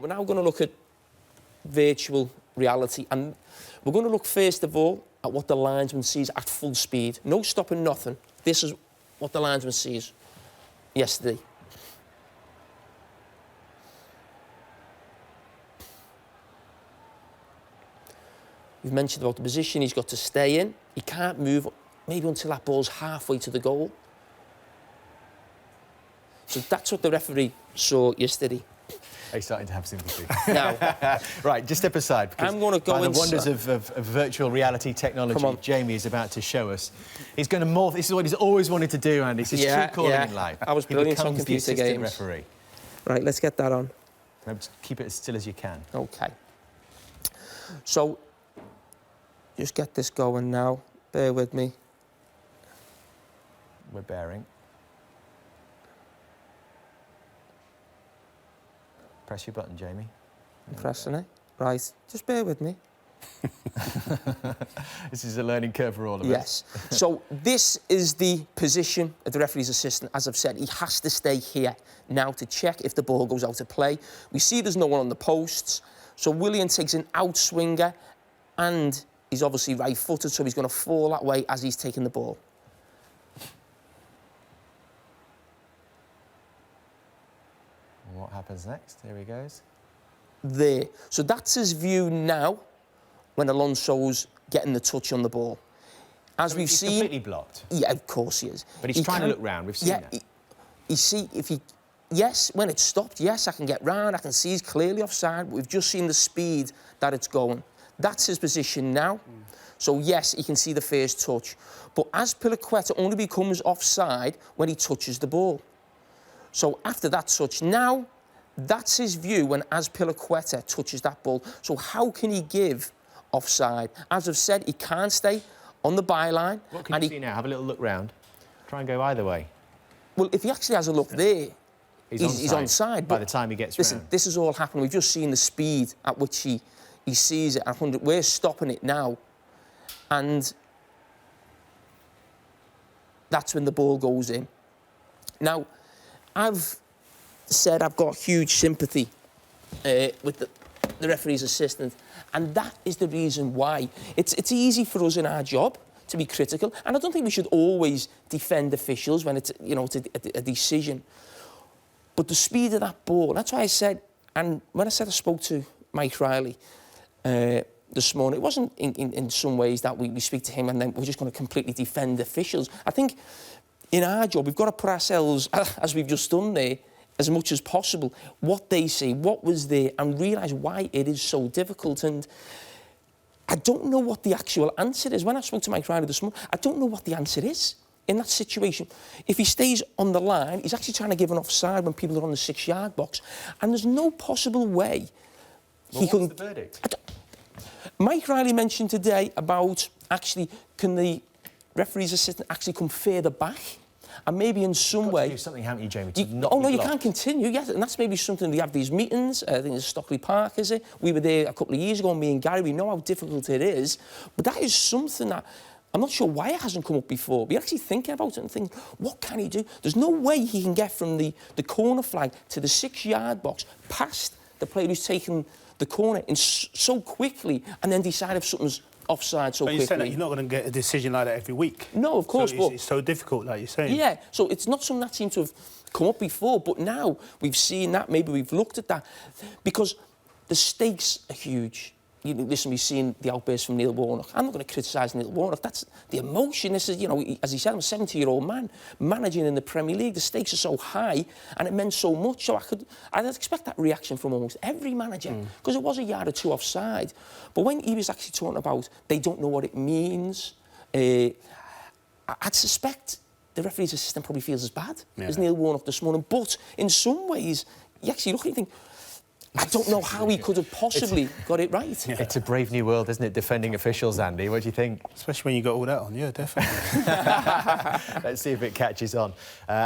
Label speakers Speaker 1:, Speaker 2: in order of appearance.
Speaker 1: we're now going to look at virtual reality, and we're going to look first of all at what the linesman sees at full speed. No stopping, nothing. This is what the linesman sees yesterday. We've mentioned about the position he's got to stay in. He can't move maybe until that ball's halfway to the goal. So that's what the referee saw yesterday.
Speaker 2: Are you starting to have sympathy?
Speaker 1: Now,
Speaker 2: right, just step aside.
Speaker 1: I'm going to go
Speaker 2: by the
Speaker 1: inside.
Speaker 2: wonders of virtual reality technology Jamie is about to show us. He's going to morph. This is what he's always wanted to do, Andy. It's his true calling in life.
Speaker 1: I was brilliant on computer
Speaker 2: the assistant
Speaker 1: games.
Speaker 2: referee.
Speaker 1: Right, let's get that on.
Speaker 2: Keep it as still as you can.
Speaker 1: OK. So, just get this going now. Bear with me.
Speaker 2: We're bearing. Press your button, Jamie.
Speaker 1: I'm pressing it. Right, just bear with me.
Speaker 2: This is a learning curve for all of us.
Speaker 1: Yes. So this is the position of the referee's assistant. As I've said, he has to stay here now to check if the ball goes out of play. We see there's no one on the posts. So Willian takes an outswinger, and he's obviously right-footed, so he's going to fall that way as he's taking the ball.
Speaker 2: What happens next? Here he goes.
Speaker 1: There. So that's his view now when Alonso's getting the touch on the ball. As we've seen...
Speaker 2: He's completely blocked.
Speaker 1: Yeah, of course he is.
Speaker 2: But he's trying to look round. We've seen that.
Speaker 1: You see, if he... Yes, when it's stopped, yes, I can get round. I can see he's clearly offside. But we've just seen the speed that it's going. That's his position now. So, yes, he can see the first touch. But Azpilicueta only becomes offside when he touches the ball. So after that touch, now that's his view when Azpilicueta touches that ball. So how can he give offside? As I've said, he can't stay on the byline.
Speaker 2: What can you see now? Have a little look round. Try and go either way.
Speaker 1: Well, if he actually has a look there, he's onside.
Speaker 2: By the time he gets
Speaker 1: round. This has all happened. We've just seen the speed at which he sees it at 100. We're stopping it now. And that's when the ball goes in. Now, I've said I've got huge sympathy with the referee's assistant, and that is the reason why. It's easy for us in our job to be critical, and I don't think we should always defend officials when it's, you know, it's a decision. But the speed of that ball, that's why I said, and when I said I spoke to Mike Riley this morning, it wasn't in some ways that we speak to him and then we're just going to completely defend officials. I think in our job, we've got to put ourselves, as we've just done there, as much as possible, what they see, what was there, and realise why it is so difficult. And I don't know what the actual answer is. When I spoke to Mike Riley this morning, I don't know what the answer is in that situation. If he stays on the line, he's actually trying to give an offside when people are on the 6-yard box. And there's no possible way he couldn't...
Speaker 2: What's the verdict?
Speaker 1: Mike Riley mentioned today about actually, can the referee's assistant actually come further back? And maybe in some way...
Speaker 2: do something, haven't you, Jamie, to not
Speaker 1: Oh,
Speaker 2: be
Speaker 1: no, you
Speaker 2: blocked.
Speaker 1: can't continue, yes. And that's maybe something, we have these meetings, I think it's Stockley Park, is it? We were there a couple of years ago, me and Gary, we know how difficult it is. But that is something that... I'm not sure why it hasn't come up before. We're actually thinking about it and thinking, what can he do? There's no way he can get from the corner flag to the 6-yard box, past the player who's taken the corner in so quickly, and then decide if something's offside so quickly.
Speaker 3: You're saying that you're not going to get a decision like that every week.
Speaker 1: No, of course,
Speaker 3: so it's so difficult, like you're saying.
Speaker 1: Yeah, so it's not something that seemed to have come up before, but now we've seen that, maybe we've looked at that, because the stakes are huge. Listen, we've seen the outburst from Neil Warnock. I'm not going to criticise Neil Warnock. That's the emotion. This is, you know, as he said, I'm a 70-year-old man managing in the Premier League. The stakes are so high, and it meant so much. So I'd expect that reaction from almost every manager, because it was a yard or two offside. But when he was actually talking about they don't know what it means, I'd suspect the referee's assistant probably feels as bad as Neil Warnock this morning. But in some ways, you actually look and you think, I don't know how he could have possibly got it right.
Speaker 2: Yeah. It's a brave new world, isn't it, defending officials, Andy? What do you think?
Speaker 3: Especially when you got all that on, yeah, definitely.
Speaker 2: Let's see if it catches on.